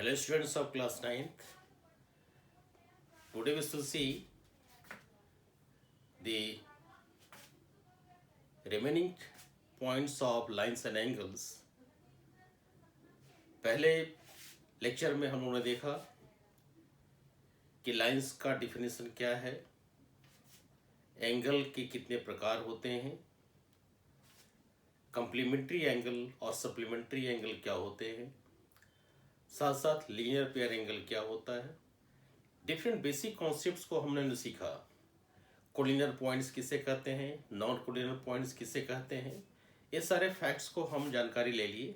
Hello students of class 9th. Today we will see the remaining points of lines and angles. पहले lecture में हम लोगों ने देखा कि लाइंस का डिफिनेशन क्या है, एंगल के कितने प्रकार होते हैं, कम्प्लीमेंट्री एंगल और सप्लीमेंट्री एंगल क्या होते हैं, साथ साथ लीनियर पेयर एंगल क्या होता है। डिफरेंट बेसिक कॉन्सेप्ट्स को हमने सीखा। कोलिनियर पॉइंट्स किसे कहते हैं, नॉन कोलिनियर पॉइंट्स किसे कहते हैं, ये सारे फैक्ट्स को हम जानकारी ले लिए।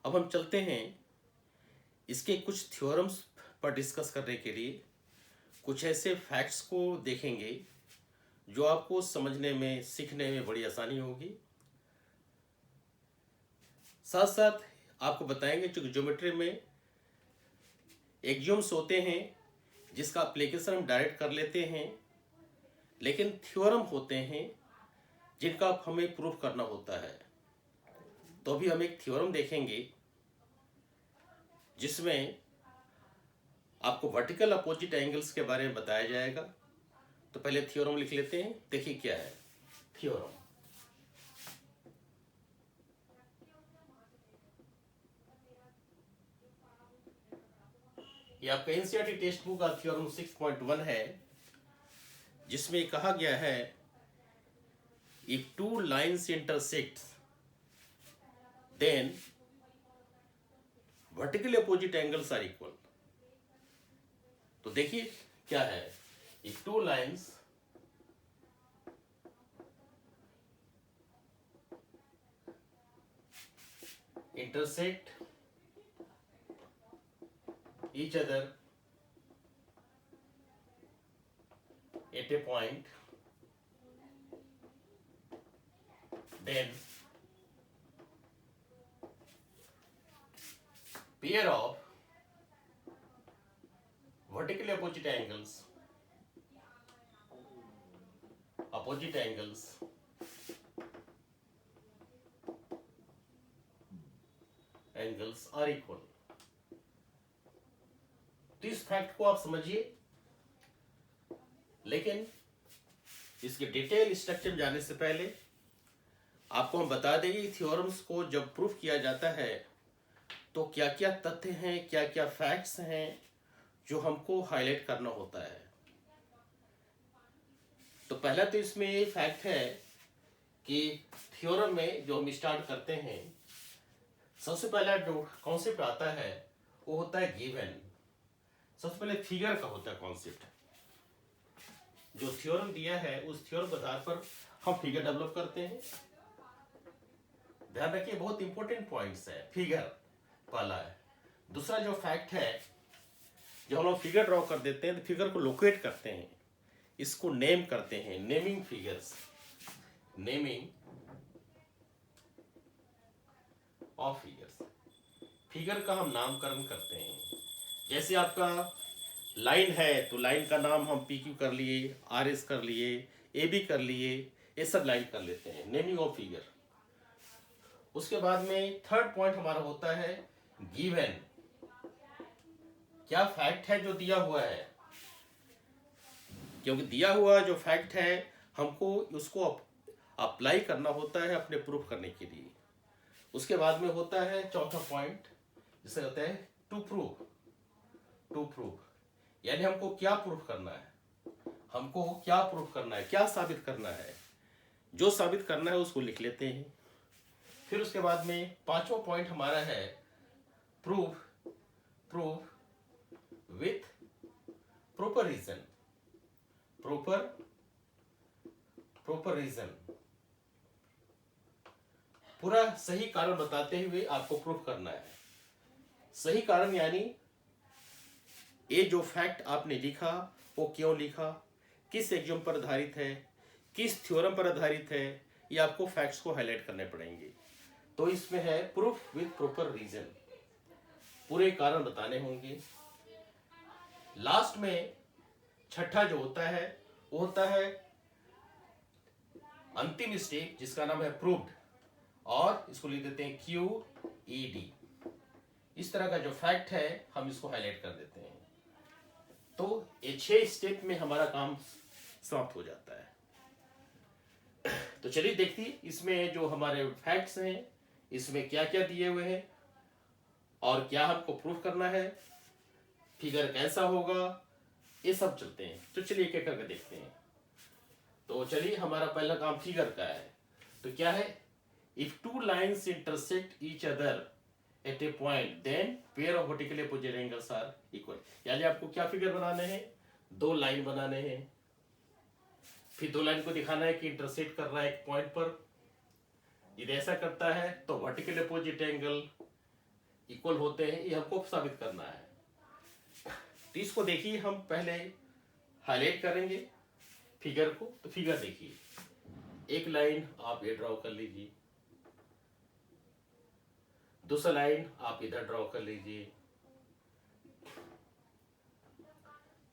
अब हम चलते हैं इसके कुछ थ्योरम्स पर डिस्कस करने के लिए। कुछ ऐसे फैक्ट्स को देखेंगे जो आपको समझने में, सीखने में बड़ी आसानी होगी। साथ साथ आपको बताएंगे जो ज्योमेट्री में एक्सियोम्स होते हैं जिसका एप्लीकेशन हम डायरेक्ट कर लेते हैं, लेकिन थ्योरम होते हैं जिनका हमें प्रूफ करना होता है। तो अभी हम एक थ्योरम देखेंगे जिसमें आपको वर्टिकल अपोजिट एंगल्स के बारे में बताया जाएगा। तो पहले थ्योरम लिख लेते हैं। देखिए क्या है थ्योरम। ये आपका एनसीईआरटी टेक्स्ट बुक का थ्योरम 6.1 है, जिसमें कहा गया है if two lines intersect then vertically opposite angles are equal. तो देखिए क्या है, if two lines intersect each other at a point, then pair of vertically opposite angles are equal। तो इस फैक्ट को आप समझिए, लेकिन इसके डिटेल स्ट्रक्चर में जाने से पहले आपको हम बता देंगे थ्योरम्स को जब प्रूफ किया जाता है तो क्या क्या तथ्य हैं, क्या क्या फैक्ट्स हैं जो हमको हाईलाइट करना होता है। तो पहला तो इसमें ये फैक्ट है कि थ्योरम में जो हम स्टार्ट करते हैं, सबसे पहला जो कॉन्सेप्ट आता है वो होता है गिवन। सबसे पहले फिगर का होता है कॉन्सेप्ट। जो थ्योरम दिया है उस थ्योरम के आधार पर हम फिगर डेवलप करते हैं। ध्यान रखिए, बहुत इंपॉर्टेंट पॉइंट्स है। फिगर पहला है। दूसरा जो फैक्ट है, जब हम लोग फिगर ड्रॉ कर देते हैं तो फिगर को लोकेट करते हैं, इसको नेम करते हैं, naming figures, naming of figures. Figure का हम नामकरण करते हैं। जैसे आपका लाइन है तो लाइन का नाम हम पी क्यू कर लिए, आर एस कर लिए, ए बी कर लिए, ये सब लाइन कर लेते हैं, नेमिंग ऑफ फिगर। उसके बाद में थर्ड पॉइंट हमारा होता है गिवन। क्या फैक्ट है जो दिया हुआ है, क्योंकि दिया हुआ जो फैक्ट है हमको उसको अप्लाई करना होता है अपने प्रूफ करने के लिए। उसके बाद में होता है चौथा पॉइंट, जिसे होता है टू प्रूव। टू प्रूव यानी हमको क्या प्रूफ करना है, हमको क्या प्रूफ करना है, क्या साबित करना है। जो साबित करना है उसको लिख लेते हैं। फिर उसके बाद में पांचवा पॉइंट हमारा है prove with proper reason. Proper reason, पूरा सही कारण बताते हुए आपको प्रूफ करना है। सही कारण यानी ये जो फैक्ट आपने लिखा वो क्यों लिखा, किस एक्सियोम पर आधारित है, किस थ्योरम पर आधारित है, ये आपको फैक्ट्स को हाईलाइट करने पड़ेंगे। तो इसमें है प्रूफ विथ प्रॉपर रीजन, पूरे कारण बताने होंगे। लास्ट में छठा जो होता है वो होता है अंतिम स्टेप, जिसका नाम है प्रूव्ड, और इसको लिख देते हैं QED। इस तरह का जो फैक्ट है हम इसको हाईलाइट कर देते हैं। तो ये 6 स्टेप में हमारा काम समाप्त हो जाता है। तो चलिए देखिए इसमें जो हमारे फैक्ट्स हैं इसमें क्या क्या दिए हुए हैं और क्या हमको प्रूफ करना है, फिगर कैसा होगा, ये सब चलते हैं। तो चलिए एक एक करके देखते हैं। तो चलिए हमारा पहला काम फिगर का है। तो क्या है, if two lines intersect each other at a point then pair of vertically opposite angles are equal. यानी आपको क्या फिगर बनाने हैं, दो लाइन बनाने हैं, फिर दो लाइन को दिखाना है कि इंटरसेक्ट कर रहा है एक पॉइंट पर। यदि ऐसा करता है तो वर्टिकली अपोजिट एंगल इक्वल होते हैं, ये हमको साबित करना है। तो इसको देखिए हम पहले हाईलाइट करेंगे फिगर को। तो फिगर देखिए, एक लाइन आप ये ड्रॉ कर लीजिए, दूसरा लाइन आप इधर ड्रॉ कर लीजिए।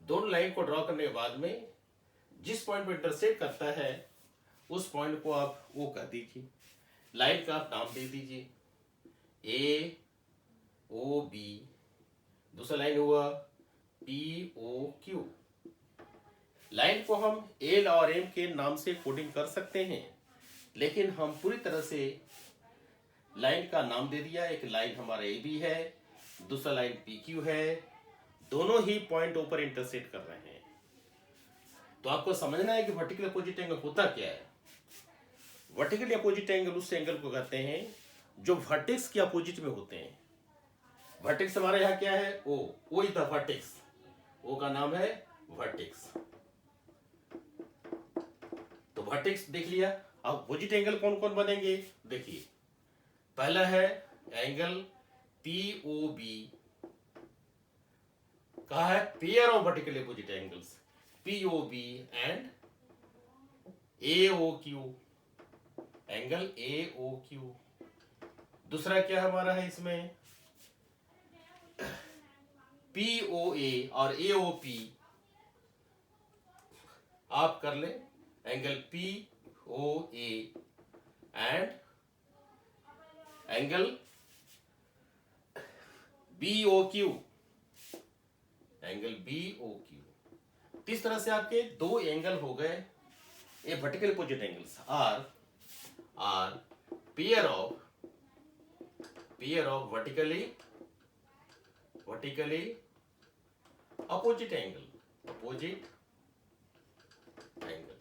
दोनों लाइन को ड्रॉ करने के बाद में जिस पॉइंट पर इंटरसेक्ट करता है उस पॉइंट को आप ओ कर दीजिए। लाइन का आप नाम दे दीजिए ए ओ बी, दूसरा लाइन हुआ पी ओ क्यू। लाइन को हम एल और एम के नाम से कोडिंग कर सकते हैं, लेकिन हम पूरी तरह से लाइन का नाम दे दिया। एक लाइन हमारा ए बी है, दूसरा लाइन पी क्यू है, दोनों ही पॉइंट ऊपर इंटरसेक्ट कर रहे हैं। तो आपको समझना है कि वर्टिकल अपोजिट एंगल होता क्या है। वर्टिकली अपोजिट एंगल उस एंगल को कहते हैं जो वर्टेक्स के अपोजिट में होते हैं। वर्टेक्स हमारा यहाँ क्या है, ओ इज द वर्टेक्स, ओ का नाम है वर्टेक्स। तो वर्टेक्स देख लिया। अब अपोजिट एंगल कौन कौन बनेंगे देखिए, पहला है एंगल पी ओ बी, कहा है pair of vertically opposite angles P O B and A O Q, angle A O Q. दूसरा क्या हमारा है इसमें, पी ओ ए और ए ओ पी, आप कर ले angle P O A and angle B O Q, angle B O Q. इस तरह से आपके दो एंगल हो गए। ये vertical opposite angles are pair of vertically opposite angle.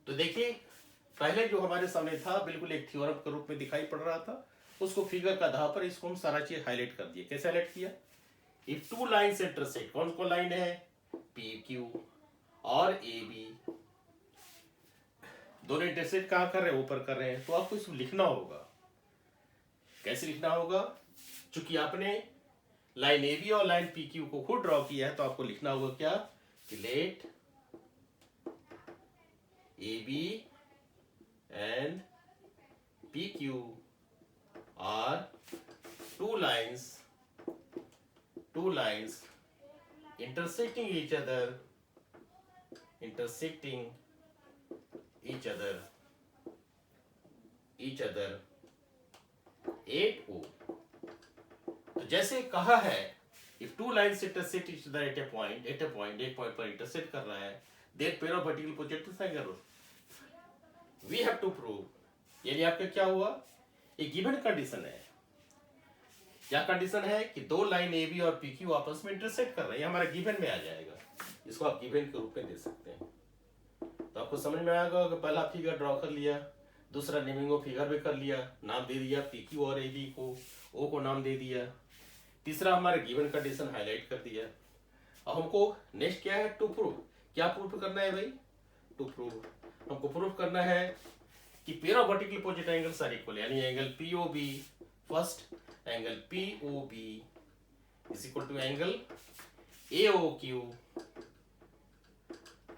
तो देखिए पहले जो हमारे सामने था बिल्कुल एक थ्योरम के रूप में दिखाई पड़ रहा था, उसको फिगर का आधार पर इसको हम सारा चीज हाईलाइट कर दिए। कैसे हाईलाइट किया, इफ टू लाइन्स इंटरसेक्ट, कौन कौन लाइन है, पी क्यू और ए बी, दोनों इंटरसेक्ट कहां कर रहे हैं, ऊपर कर रहे हैं। तो आपको इसको लिखना होगा। कैसे लिखना होगा, चूंकि आपने लाइन ए बी और लाइन पी क्यू को खुद ड्रॉ किया है तो आपको लिखना होगा क्या, कि let A B and P Q are two lines intersecting each other at O। तो जैसे कहा है if two lines intersect each other at a point, एक पॉइंट पर इंटरसेक्ट कर रहा है, then pair of vertical projections angle we have to prove। यानी आपका क्या हुआ, एक गिवन कंडीशन है। क्या कंडीशन है कि दो लाइन ए बी और पी क्यू आपस में इंटरसेक्ट कर रहे हैं, हमारा गिवन में आ जाएगा। इसको आप गिवन के रूप में दे सकते हैं। तो आपको समझ में आएगा कि पहला फिगर ड्रॉ कर लिया, दूसरा नेमिंग ऑफ फिगर भी कर लिया, नाम दे दिया पी क्यू और ए बी को, ओ को नाम दे दिया, तीसरा हमारा गिवन कंडीशन हाईलाइट कर दिया। अब हमको नेक्स्ट क्या है, टू प्रूव। क्या प्रूव करना है भाई, टू प्रूव हमको प्रूव करना है कि pair of vertical opposite angles are equal. यानी angle P O B first, angle P O B is equal to angle A O Q,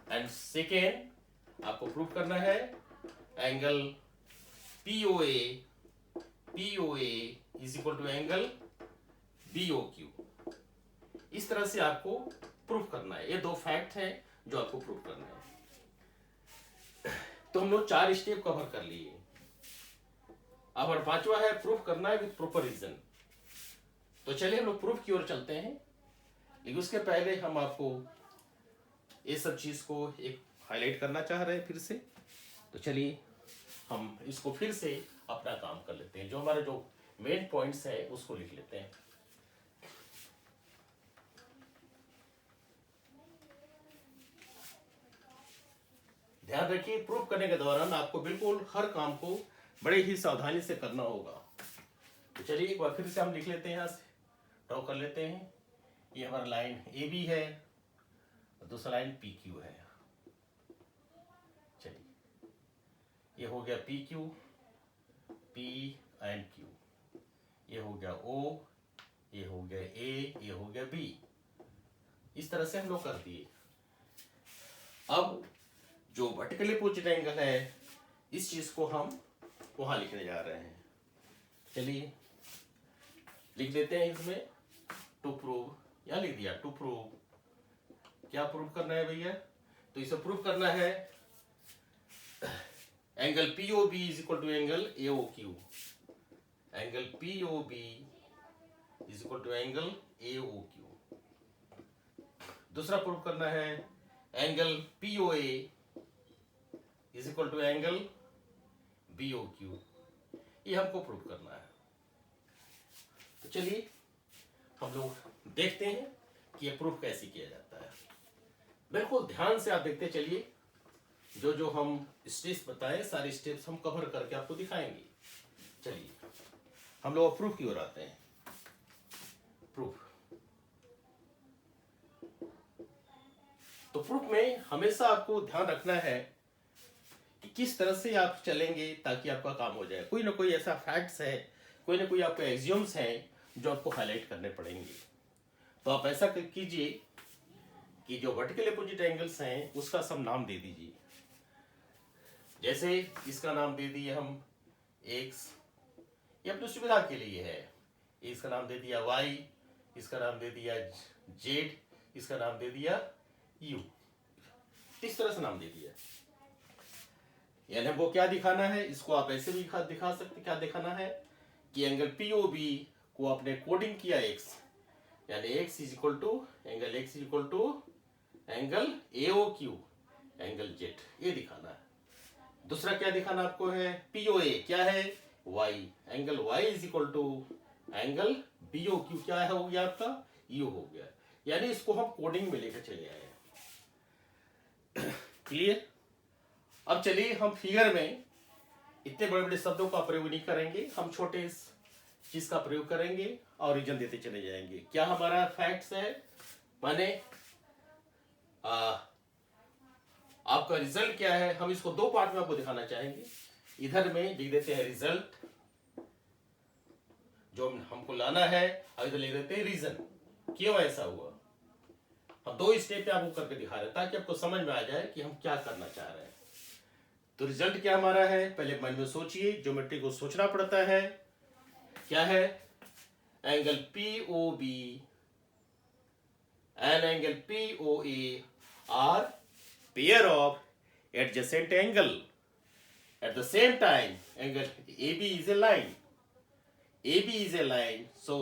and second आपको प्रूव करना है angle P O A is equal to angle B O Q. इस तरह से आपको prove करना है। ये दो फैक्ट हैं जो आपको प्रूव करना है। तो हम लोग 4 स्टेप कवर कर लिए। अब और पांचवा है प्रूफ करना है विद प्रॉपर रीजन। तो चलिए हम लोग प्रूफ की ओर चलते हैं, लेकिन उसके पहले हम आपको ये सब चीज को एक हाईलाइट करना चाह रहे हैं फिर से। तो चलिए हम इसको फिर से अपना काम कर लेते हैं, जो हमारे जो मेन पॉइंट्स है उसको लिख लेते हैं। ध्यान रखिए, प्रूफ करने के दौरान आपको बिल्कुल हर काम को बड़े ही सावधानी से करना होगा। तो चलिए एक बार फिर से हम लिख लेते हैं, यहाँ से ड्रॉ कर लेते हैं। ये हमारा लाइन ए बी है और दूसरा लाइन पी क्यू है। चलिए ये हो गया P Q, P and Q, ये हो गया ओ, ये हो गया ए, ये हो गया बी। इस तरह से हम लोग कर दिए। अब जो वर्टिकली पोजिट एंगल है, इस चीज को हम वहां लिखने जा रहे हैं। चलिए लिख देते हैं इसमें टू प्रूव, या लिख दिया टू प्रूव। क्या प्रूव करना है भैया? तो इसे प्रूव करना है angle POB is equal to angle AOQ. Angle POB is equal to angle AOQ. दूसरा प्रूव करना है angle POA is equal to angle BOQ. ये हमको प्रूव करना है। तो चलिए हम लोग देखते हैं कि ये प्रूफ कैसे किया जाता है। बिल्कुल ध्यान से आप देखते चलिए, जो जो हम स्टेप्स बताए सारे स्टेप्स हम कवर करके आपको दिखाएंगे। चलिए हम लोग प्रूफ की ओर आते हैं। प्रूफ, तो प्रूफ में हमेशा आपको ध्यान रखना है कि किस तरह से आप चलेंगे ताकि आपका काम हो जाए। कोई ना कोई ऐसा फैक्ट्स है, कोई ना कोई आपके एक्सियोम्स हैं जो आपको हाईलाइट करने पड़ेंगे। तो आप ऐसा कीजिए कि जो वर्टिकल अपोजिट एंगल्स हैं उसका सब नाम दे दीजिए। जैसे इसका नाम दे दिए हम x, ये अपनी सुविधा के लिए है। इसका नाम दे दिया y, इसका नाम दे दिया z, इसका नाम दे दिया u। इस तरह से नाम दे दिया। यानी हमको क्या दिखाना है, इसको आप ऐसे भी दिखा सकते। क्या दिखाना है कि एंगल पीओबी को आपने कोडिंग किया x, यानी x is equal to angle x is equal to angle AOQ angle z, ये दिखाना है। दूसरा क्या दिखाना आपको है, पीओए क्या है y, angle y is equal to angle BOQ क्या है, हो गया आपका u हो गया। यानी इसको हम कोडिंग में लेकर चले आए। क्लियर? अब चलिए हम फिगर में इतने बड़े बड़े शब्दों का प्रयोग नहीं करेंगे, हम छोटे चीज का प्रयोग करेंगे और रीजन देते चले जाएंगे। क्या हमारा फैक्ट्स है, माने आपका रिजल्ट क्या है, हम इसको दो पार्ट में आपको दिखाना चाहेंगे। इधर में लिख देते हैं रिजल्ट जो हमको लाना है, और इधर लिख देते हैं रीजन क्यों ऐसा हुआ। हम दो स्टेप पे आपको करके दिखा रहे हैं ताकि आपको समझ में आ जाए कि हम क्या करना चाह रहे हैं। तो रिजल्ट क्या हमारा है, पहले मन में सोचिए, ज्योमेट्री को सोचना पड़ता है। क्या है, एंगल पीओबी एंड एंगल पीओए are pair of adjacent angle. At the same time angle AB is a line. AB is a line, so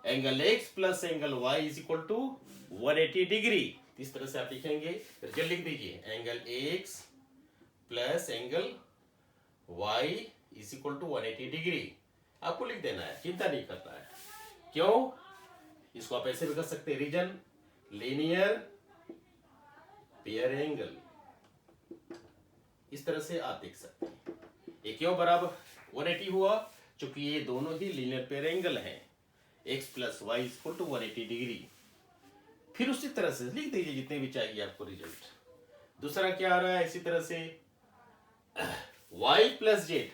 angle x plus angle y is equal to 180 degree. इस तरह से आप लिखेंगे। Result लिख दीजिए, angle x plus angle y is equal to 180 degree. आपको लिख देना है, चिंता नहीं करना है। क्यों? इसको आप ऐसे भी कर सकते हैं, रीजन लीनियर पेयर एंगल। इस तरह से आप देख सकते हैं। ये क्यों बराबर 180 हुआ? चूंकि ये दोनों ही लीनियर पेयर एंगल हैं। x plus y equal to 180 degree. फिर उसी तरह से लिख दीजिए जितने भी चाहिए आपको रिजल्ट। दूसरा क्या आ रहा है, इसी तरह से y प्लस जेड,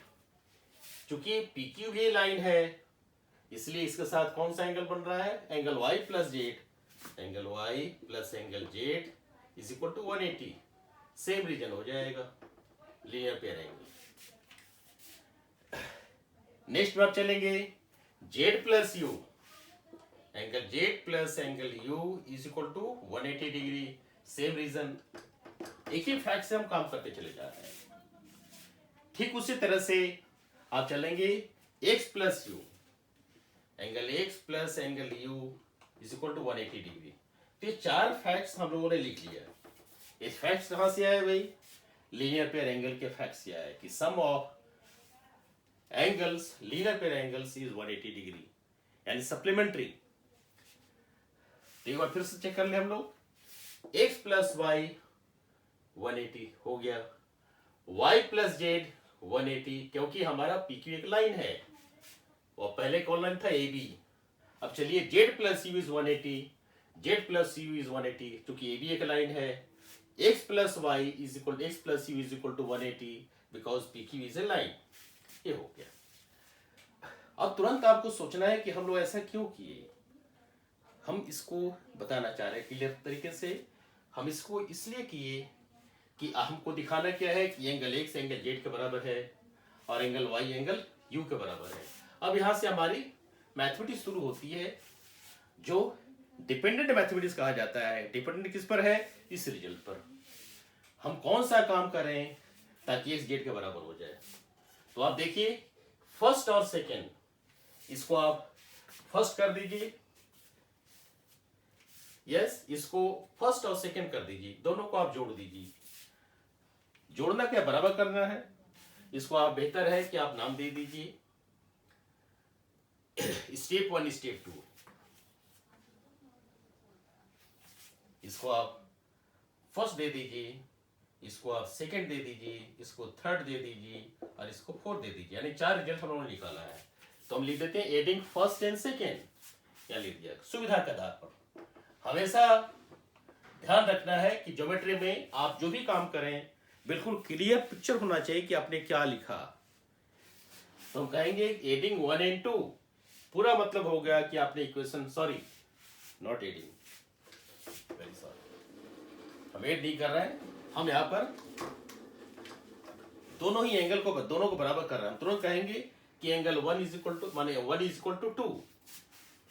चूंकि PQ भी लाइन है इसलिए इसके साथ कौन सा एंगल बन रहा है, angle y plus z. Angle y plus angle z is equal to 180। Same reason हो जाएगा, लीनियर पेयर एंगल। नेक्स्ट में आप चलेंगे z plus u, angle z plus angle u is equal to 180 degree. Same reason, एक ही fact से हम काम करते चले जा रहे हैं। ठीक उसी तरह से आप चलेंगे x plus u, angle x plus angle u is equal to 180 degree. तो ये चार फैक्ट्स हम लोगों ने लिख लिया। ये फैक्ट्स कहाँ से आए भाई? लीनियर पेयर एंगल के फैक्ट्स से आए कि sum of angles linear pair angles is 180 degree, यानी सप्लीमेंट्री। एक बार फिर से चेक कर ले हम लोग। एक्स प्लस वाई 180 हो गया, y प्लस जेड 180, क्योंकि हमारा PQ एक लाइन है और पहले कौन लाइन था? AB। अब चलिए z plus u is 180, z plus u is 180, क्योंकि AB एक लाइन है। x plus y is equal x plus u is equal to 180 because PQ is a line. ये हो गया। अब तुरंत आपको सोचना है कि हम लोग ऐसा क्यों किए। हम इसको बताना चाह रहे हैं क्लियर तरीके से। हम इसको इसलिए किए कि हमको दिखाना क्या है कि एंगल एक्स एंगल जेड के बराबर है और एंगल वाई एंगल यू के बराबर है। अब यहाँ से हमारी मैथमेटिक्स शुरू होती है, जो डिपेंडेंट मैथमेटिक्स कहा जाता है। डिपेंडेंट किस पर है? इस रिजल्ट पर। हम कौन सा काम करें ताकि एक्स जेड के बराबर हो जाए। तो आप देखिए, फर्स्ट और सेकेंड, इसको आप फर्स्ट कर दीजिए। यस, इसको फर्स्ट और सेकेंड कर दीजिए, दोनों को आप जोड़ दीजिए। जोड़ना क्या? बराबर करना है। इसको आप बेहतर है कि आप नाम दे दीजिए स्टेप 1 स्टेप 2। इसको आप फर्स्ट दे दीजिए, इसको आप सेकंड दे दीजिए, इसको थर्ड दे दीजिए और इसको फोर्थ दे दीजिए, यानी 4 रिजल्ट हम लोगों ने निकाला है। तो हम लिख देते हैं एडिंग फर्स्ट एंड सेकेंड, क्या लिख दिया? सुविधा के आधार पर। हमेशा ध्यान रखना है कि ज्योमेट्री में आप जो भी काम करें बिल्कुल क्लियर पिक्चर होना चाहिए कि आपने क्या लिखा। तो हम कहेंगे एडिंग 1 एंड 2, पूरा मतलब हो गया कि आपने equation, sorry not adding, very sorry, हम एड नहीं कर रहे हैं। हम यहाँ पर दोनों ही एंगल को बराबर कर रहे हैं। हम तुरंत कहेंगे कि एंगल 1 इज इक्वल टू, माने 1 is equal to 2,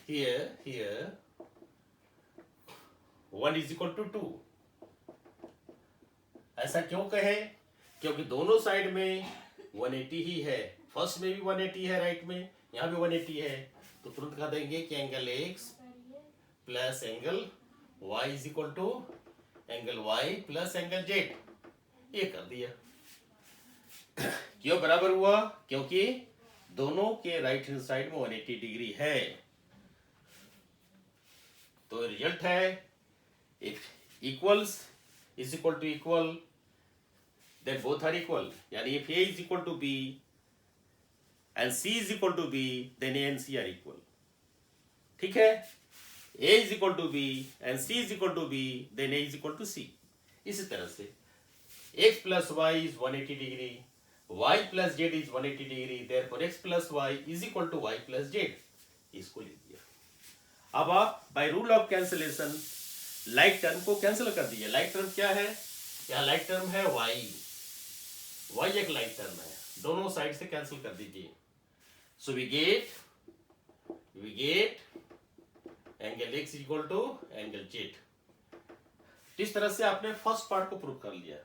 here 1 is equal to 2। ऐसा क्यों कहे? क्योंकि दोनों साइड में 180 ही है। फर्स्ट में भी 180 है, राइट में यहाँ भी 180 है। तो तुरंत कह देंगे कि angle x plus angle y is equal to angle y plus angle z। ये कर दिया। क्यों बराबर हुआ? क्योंकि दोनों के राइट हैंड साइड में 180 डिग्री है। तो रिजल्ट है if equals is equal to equal, then both are equal, यानी if A is equal to B and C is equal to B, then A and C are equal। ठीक है? A is equal to B and C is equal to B, then A is equal to C। इसी तरह से x plus y is 180 degree, y plus z is 180 degree, therefore x plus y is equal to y plus z। इसको लिख दिया। अब आप by rule of cancellation like term को cancel कर दीजिए। लाइक टर्म क्या है? यहाँ लाइक टर्म है y, y एक लाइक टर्म है, दोनों साइड से कैंसिल कर दीजिए। So we get angle x equal to angle z। इस तरह से आपने फर्स्ट पार्ट को प्रूव कर लिया।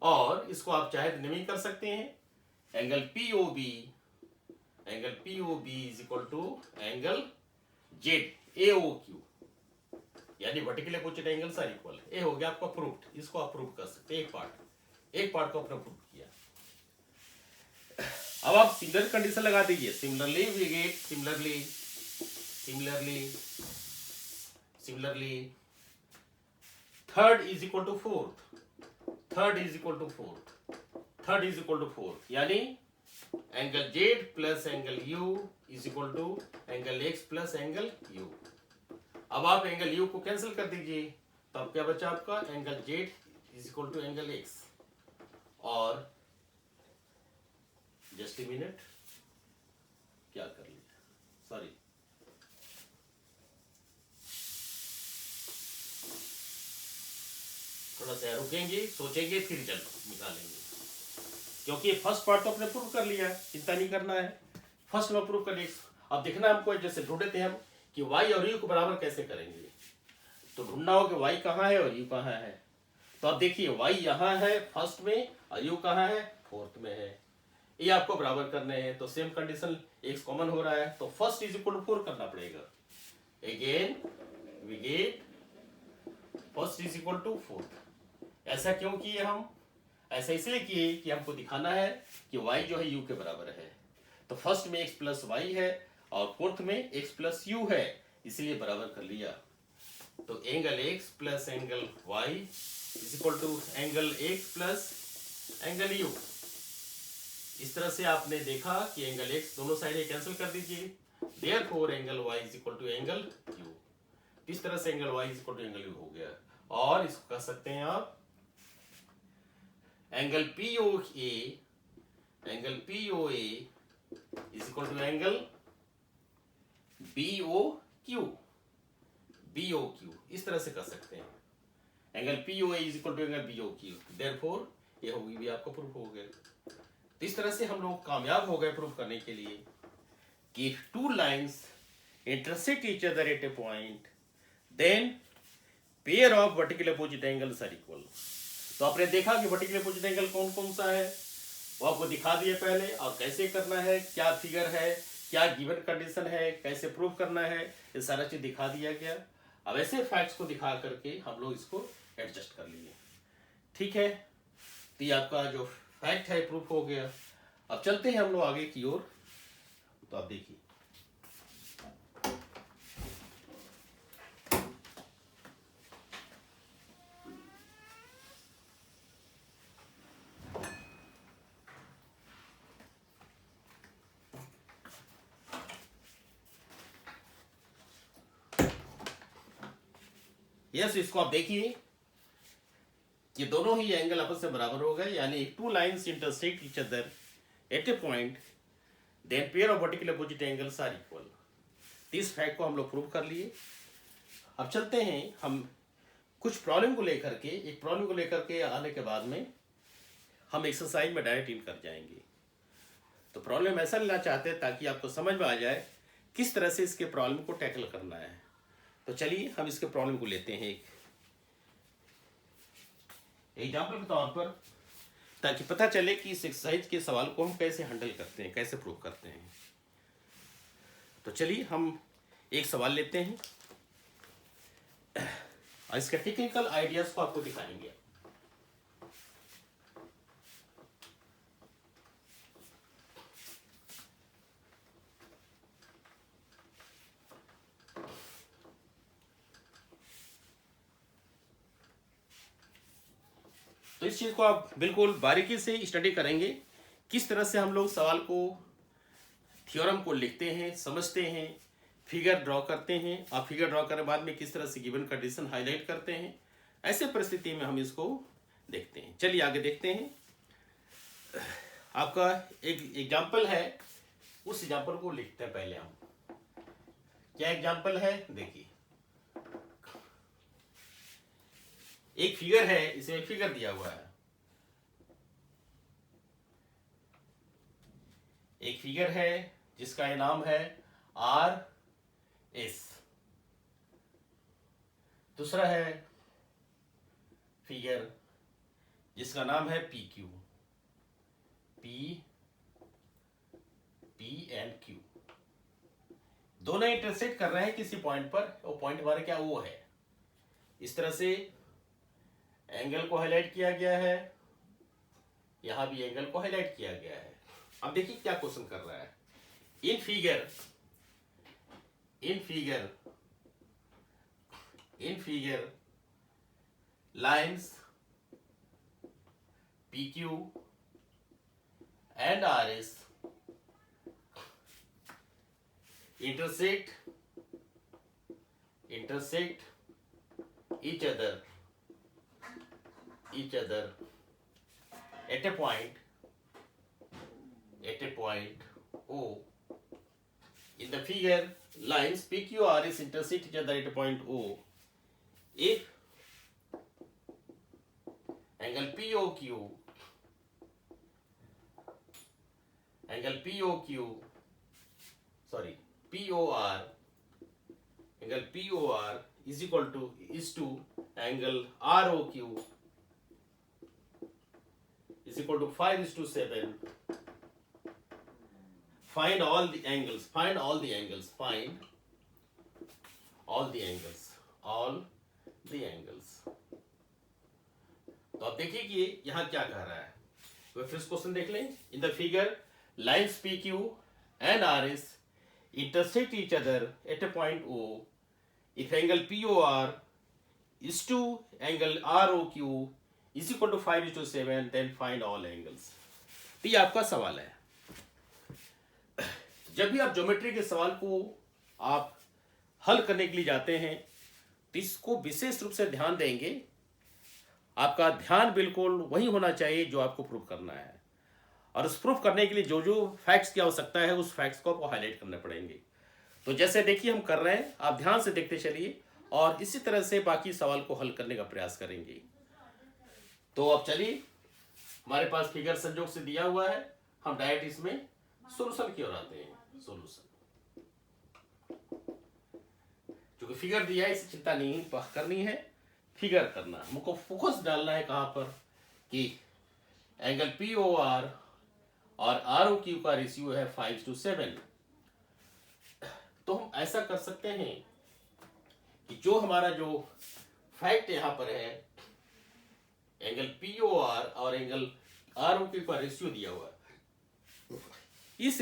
और इसको आप चाहे तो नहीं कर सकते हैं, angle POB is equal to angle ZAOQ, यानी vertical opposite angles are equal. ये हो गया आपका प्रूफ। इसको आप प्रूव कर सकते हैं। एक पार्ट को आपने प्रूव किया। अब आप सिमिलर कंडीशन लगा दीजिए। Similarly we get similarly third is equal to fourth, यानी angle Z plus angle U is equal to angle X plus angle U। अब आप एंगल U को कैंसिल कर दीजिए, तो अब क्या बचा आपका? Angle Z is equal to angle X। और जस्ट ए मिनट, क्या कर लिया, सॉरी, थोड़ा सा रुकेंगे, सोचेंगे, फिर रिजल्ट निकालेंगे। क्योंकि फर्स्ट पार्ट तो आपने प्रूव कर लिया, चिंता नहीं करना है। फर्स्ट में प्रूव कर लिया। अब देखना हमको, जैसे ढूंढे थे हम कि y और u को बराबर कैसे करेंगे। तो ढूंढना हो कि y कहाँ है और u कहाँ है। तो अब देखिए y यहाँ है फर्स्ट में और u कहाँ है, फोर्थ में है। ये आपको बराबर करने हैं, तो सेम कंडीशन x कॉमन हो रहा है, तो फर्स्ट इज इक्वल टू 4 करना पड़ेगा। Again we get first is equal to 4। ऐसा क्यों किए हम? ऐसा इसलिए किए कि हमको दिखाना है कि y जो है u के बराबर है। तो फर्स्ट में x प्लस वाई है और फोर्थ में x प्लस यू है, इसलिए बराबर कर लिया। तो angle x plus angle y is equal to angle x plus angle u। इस तरह से आपने देखा कि एंगल x दोनों साइड कैंसिल कर दीजिए, therefore angle y is equal to angle u। इस तरह से angle y is equal to angle u हो गया। और इसको कह सकते हैं आप angle POA, angle POA is equal to angle BOQ, BOQ। इस तरह से कर सकते हैं, angle POA is equal to angle BOQ। Therefore ये होगी भी आपका प्रूफ हो गया। तो इस तरह से हम लोग कामयाब हो गए प्रूफ करने के लिए कि two lines intersect each other at a point, then pair of vertical opposite angles are equal। तो आपने देखा कि वर्टिकल अपोजिट एंगल कौन कौन सा है, वो आपको दिखा दिए पहले, और कैसे करना है, क्या फिगर है, क्या गिवन कंडीशन है, कैसे प्रूव करना है, ये सारा चीज दिखा दिया गया। अब ऐसे फैक्ट्स को दिखा करके हम लोग इसको एडजस्ट कर लिए। ठीक है, तो ये आपका जो फैक्ट है प्रूफ हो गया। अब चलते हैं हम लोग आगे की ओर। तो आप देखिए यस, इसको आप देखिए कि दोनों ही एंगल आपस में बराबर हो गए, यानी two lines intersect each other at a point, then pair of vertical opposite angles are equal. इस फैक्ट को हम लोग प्रूव कर लिए। अब चलते हैं हम कुछ प्रॉब्लम को लेकर के, एक प्रॉब्लम को लेकर के आने के बाद में हम एक्सरसाइज में डायरेक्ट इन कर जाएंगे। तो प्रॉब्लम ऐसा लेना चाहते हैं ताकि आपको समझ में आ जाए किस तरह से इसके प्रॉब्लम को टैकल करना है। तो चलिए हम इसके प्रॉब्लम को लेते हैं एक एग्जाम्पल के तौर पर, ताकि पता चले कि इस एक्सरसाइज के सवाल को हम कैसे हैंडल करते हैं, कैसे प्रूव करते हैं। तो चलिए हम एक सवाल लेते हैं और इसके टेक्निकल आइडियाज को आपको दिखाएंगे। तो इस चीज को आप बिल्कुल बारीकी से स्टडी करेंगे, किस तरह से हम लोग सवाल को, थ्योरम को लिखते हैं, समझते हैं, फिगर ड्रॉ करते हैं, और फिगर ड्रॉ करने बाद में किस तरह से गिवन कंडीशन हाईलाइट करते हैं। ऐसे परिस्थिति में हम इसको देखते हैं। चलिए आगे देखते हैं। आपका एक एग्जाम्पल है, उस एग्जाम्पल को लिखते हैं पहले हम। क्या एग्जाम्पल है, देखिए एक फिगर है, इसमें फिगर दिया हुआ है, एक फिगर है जिसका ये नाम है RS। दूसरा है फिगर जिसका नाम है PQ, P एंड Q। दोनों इंटरसेक्ट कर रहे हैं किसी पॉइंट पर, वो पॉइंट हमारा क्या, वो है। इस तरह से एंगल को हाईलाइट किया गया है, यहां भी एंगल को हाईलाइट किया गया है। अब देखिए क्या क्वेश्चन कर रहा है। In figure lines PQ and RS intersect each other at a point O. In the figure, lines PQRS intersect each other at a point O if angle POQ POR angle POR is to angle ROQ is equal to 5:7. Find all the angles. Find all the angles. Find all the angles. All the angles. तो आप देखिए कि यहां क्या कह रहा है. तो फिर क्वेश्चन देख लें. In the figure, lines PQ and RS intersect each other at a point O. If angle POR is to angle ROQ is equal to 5:7, then find all angles. तो ये आपका सवाल है. जब भी आप ज्योमेट्री के सवाल को आप हल करने के लिए जाते हैं तो इसको विशेष रूप से ध्यान देंगे. आपका ध्यान बिल्कुल वही होना चाहिए जो आपको प्रूव करना है, और उस प्रूफ करने के लिए जो जो फैक्ट्स की आवश्यकता है उस फैक्ट्स को आपको हाईलाइट करने पड़ेंगे. तो जैसे देखिए हम कर रहे हैं, आप ध्यान से देखते चलिए और इसी तरह से बाकी सवाल को हल करने का प्रयास करेंगे. तो अब चलिए, हमारे पास फिगर संयोग से दिया हुआ है, हम डायरेक्ट इसमें सॉल्यूशन की ओर आते हैं. सॉल्यूशन क्योंकि फिगर दिया है, इससे चिंता नहीं करनी है, फिगर करना हमको फोकस डालना है कहां पर कि एंगल POR और ROQ का रेशियो है 5:7. तो हम ऐसा कर सकते हैं कि जो हमारा जो फैक्ट यहां पर है, एंगल POR और एंगल ROQ का रेशियो दिया हुआ है, इस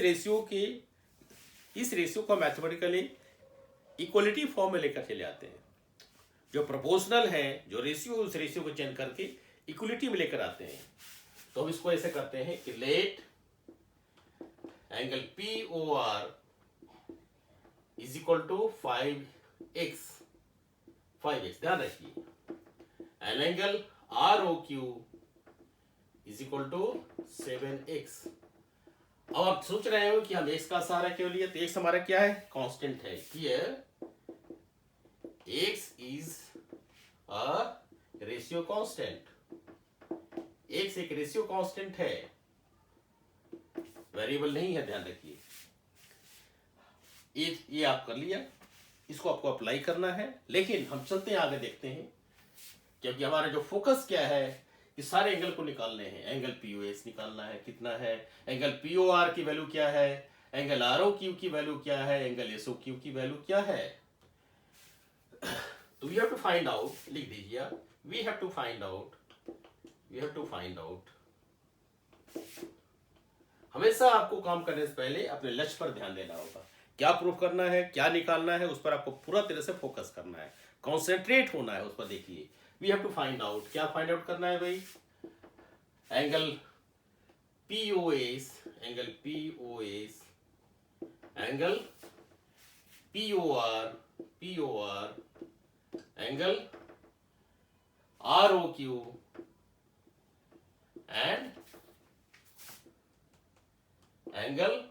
रेशियो को मैथमेटिकली इक्वलिटी फॉर्म में लेकर चले आते हैं. जो प्रोपोर्शनल है, जो रेशियो, उस रेशियो को चेंज करके इक्वलिटी में लेकर आते हैं. तो हम इसको ऐसे करते हैं कि let angle POR is equal to 5x. ध्यान रखिए. And angle ROQ is equal to 7x. अब आप सोच रहे हो कि हम x का सहारा क्यों लिए, तो x हमारा क्या है, कांस्टेंट है. Here x is a ratio constant. x एक रेशियो कांस्टेंट है, वेरिएबल नहीं है, ध्यान रखिए. ये आप कर लिया, इसको आपको अप्लाई करना है. लेकिन हम चलते हैं आगे, देखते हैं, क्योंकि हमारा जो फोकस क्या है कि सारे एंगल को निकालने हैं. एंगल POS निकालना है, कितना है, एंगल POR की वैल्यू क्या है, एंगल ROQ की वैल्यू क्या है, एंगल SOQ की वैल्यू क्या है. तो we have to find out, लिख दीजिए, we have to find out. हमेशा आपको काम करने से पहले अपने लक्ष्य पर ध्यान देना होगा. क्या प्रूफ करना है, क्या निकालना है, उस पर आपको पूरा तरह से फोकस करना है, कॉन्सेंट्रेट होना है उस पर. देखिए, we have to find out. क्या फाइंड आउट करना है भाई, angle POS, angle POR, angle ROQ and angle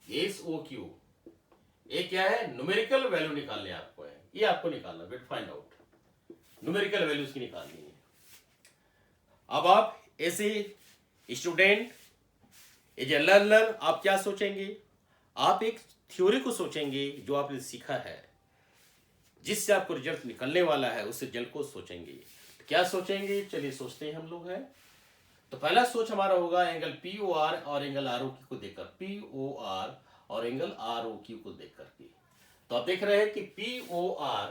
SOQ. ये क्या है, न्यूमेरिकल वैल्यू निकालने आपको है, ये आपको निकालना, weight find out, numerical values की निकालनी है. अब आप ऐसे स्टूडेंट, एज ए लर्नर, आप क्या सोचेंगे, आप एक थ्योरी को सोचेंगे जो आपने सीखा है, जिससे आपको रिजल्ट निकलने वाला है, उस रिजल्ट को सोचेंगे. क्या सोचेंगे, चलिए सोचते हैं हम लोग हैं. तो पहला सोच हमारा होगा एंगल POR और एंगल ROQ को देखकर, POR और एंगल ROQ को देख करके. तो आप देख रहे हैं कि POR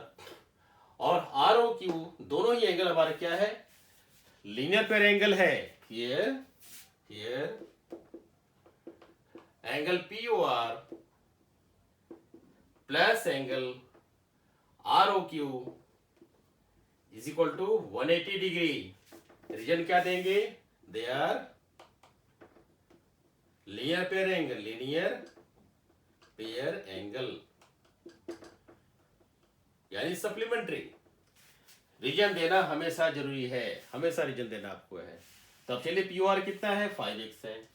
और ROQ दोनों ही एंगल हमारे क्या है, लीनियर पेयर एंगल है. Here angle POR plus angle ROQ is equal to 180 degree. Reason क्या देंगे, they are linear pair angle, यानी सप्लीमेंट्री. रीजन देना हमेशा जरूरी है, हमेशा रीजन देना आपको है. तो अब चलिए, POR कितना है, 5x है.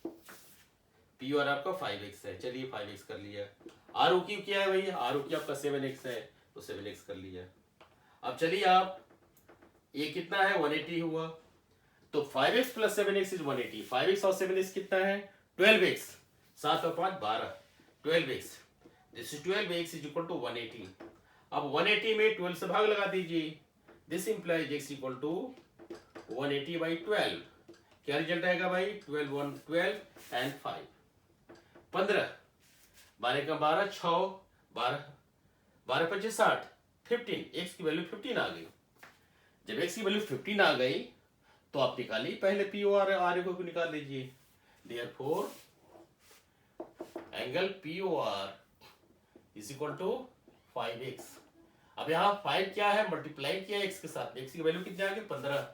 POR आपका 5x है, चलिए 5x कर लिया. ROQ क्या है भाई, ROQ आपका 7x है, तो 7x कर लिया. अब चलिए आप, ये कितना है, 180 हुआ. तो 5x plus 7x is 180. 5x और 7x कितना है, 12x. 7 और 5 12, 12x. This is 12x is equal to 180. अब 180 में 12 से भाग लगा दीजिए. This implies x equal to 180 by 12. क्या रिजल्ट आएगा भाई? 12 1 12 एंड 5 15, 12 का 12, 6 12, 12 25 60, 15, x की वैल्यू 15 आ गई। जब x की वैल्यू 15 आ गई तो आप निकालिए पहले पी ओ आर को निकाल लीजिए। Therefore angle P O R is equal to 5x। अब यहाँ 5 क्या है? मल्टीप्लाई किया x के साथ, x की वैल्यू कितनी आ गई? 15,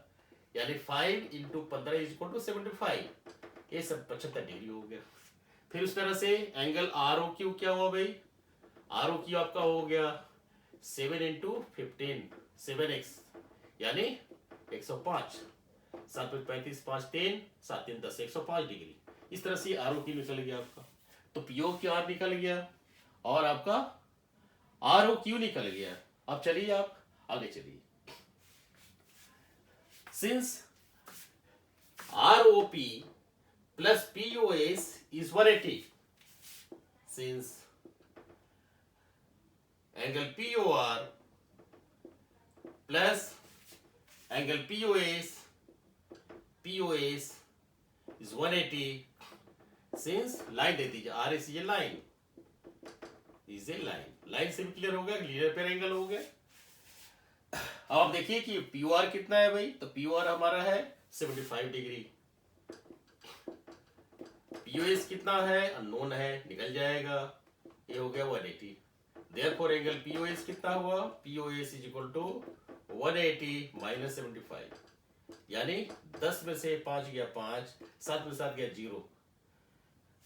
यानी 5 इंटू 15 इज इक्वल टू 75। ये सब 75 डिग्री हो गया। फिर उस तरह से एंगल आर ओ क्यू क्या हुआ भाई? आर ओ क्यू आपका हो गया 7 इंटू 15, 7x यानी 105, 7 35 5 10, 7 3 10, 105 डिग्री। इस तरह से आर ओ क्यू निकल गया आपका। तो पी ओ क्यू आर निकल गया और आपका आर ओ क्यू निकल गया। अब चलिए आप आगे चलिए। Since R O P plus P O S is 180, since angle P O R plus angle P O S is 180, since line दे दीजिए आर एस ये लाइन इज ए लाइन से भी क्लियर हो गया, लीनियर पेयर एंगल हो गया। अब आप देखिए कि पी ओ आर कितना है भाई? तो पी ओ आर हमारा है 75 डिग्री। पी ओ एस कितना है? अननोन है, निकल जाएगा। ये हो गया 180। Therefore angle P O S कितना हुआ? P O S is equal to 180 minus 75, यानी 10 में से 5 गया 5, 7 में 7 गया 0,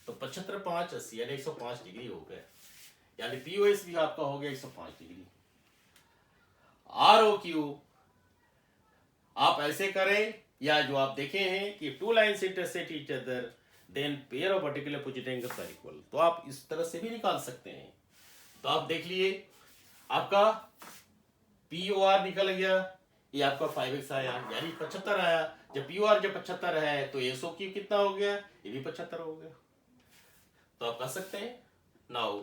तो 75 5 80 यानी 105 डिग्री हो गया। यानी पी ओ एस भी आपका हो गया 105 डिग्री। आर ओ क्यू आप ऐसे करें, या जो आप देखे हैं कि two lines intersect each other then pair of vertical opposite angles are equal, तो आप इस तरह से भी निकाल सकते हैं। तो आप देख लिए आपका पी ओ आर निकल गया, ये आपका 5x आया यानी 75 आया। जब पी ओ आर जब 75 है तो एस ओ क्यू कितना हो गया? ये भी 75 हो गया। तो आप कह सकते हैं now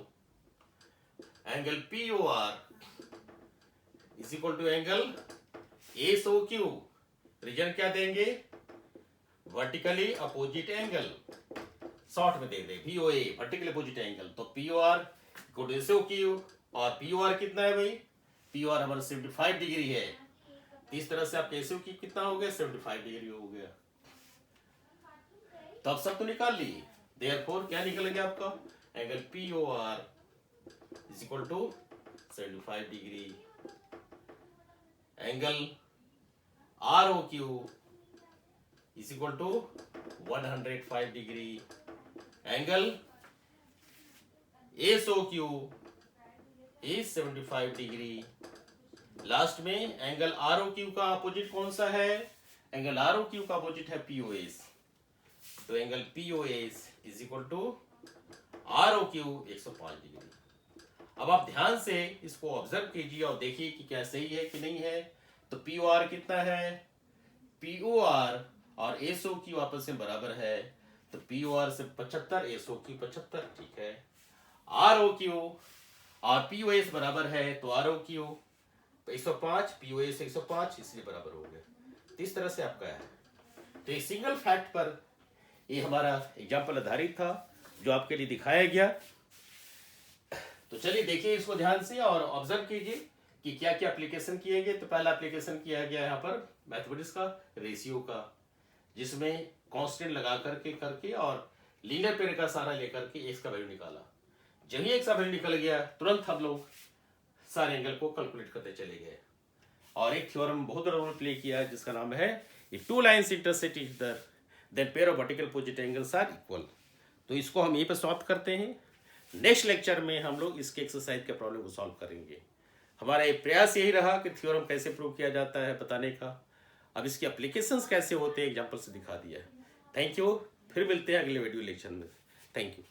angle P O R is equal to angle S O Q. Reason क्या देंगे? वर्टिकली अपोजिट एंगल, शॉर्ट में दे दे V O A, vertically opposite angle. तो P O R equal to S O Q, और P O R कितना है भाई? पी ओ आर हमारा 75 डिग्री है। इस तरह से आपका एस ओ क्यू कितना हो गया? 75 डिग्री हो गया। तो आप सब तो निकाल लिए। देयरफॉर क्या निकल गया आपका? Angle P O R is equal to 75 degree. Angle R O Q is equal to 105 degree. Angle S O Q is 75 degree. Last में एंगल आर ओ क्यू का अपोजिट कौन सा है? एंगल आर ओ क्यू का opposite है P O S. तो angle P O S is equal to R O Q 105 degree. अब आप ध्यान से इसको ऑब्जर्व कीजिए और देखिए कि क्या सही है कि नहीं है। तो पी ओ आर कितना है? पी ओ आर और एस ओ क्यू आपस में बराबर है, तो पी ओ आर से 75, एस ओ क्यू 75, ठीक है। आर ओ क्यू और पी ओ एस बराबर है, तो R O Q 105, P O S 105, इसलिए बराबर हो गया। तो इस तरह से आपका है। तो एक सिंगल फैक्ट पर ये हमारा एग्जाम्पल आधारित था जो आपके लिए दिखाया गया। तो चलिए देखिए इसको ध्यान से और ऑब्जर्व कीजिए कि क्या क्या एप्लीकेशन किए गए। तो पहला एप्लीकेशन किया गया यहाँ पर मैथमेटिक्स का रेशियो का, जिसमें कांस्टेंट लगा करके और लीनियर पेयर का सहारा लेकर के एक्स का वैल्यू निकाला। जब ही एक्स का वैल्यू निकल गया तुरंत हम लोग सारे एंगल को कैलकुलेट करते चले गए। और एक थ्योरम बहुत बड़ा रोल प्ले किया जिसका नाम है two lines intersect each other then pair of vertical opposite angles are equal. तो इसको हम यहीं पर सॉल्व करते हैं। नेक्स्ट लेक्चर में हम लोग इसके एक्सरसाइज के प्रॉब्लम को सॉल्व करेंगे। हमारा ये प्रयास यही रहा कि थ्योरम कैसे प्रूव किया जाता है बताने का। अब इसके एप्लीकेशंस कैसे होते हैं एग्जाम्पल से दिखा दिया है। Thank you. फिर मिलते हैं अगले वीडियो लेक्चर में। Thank you.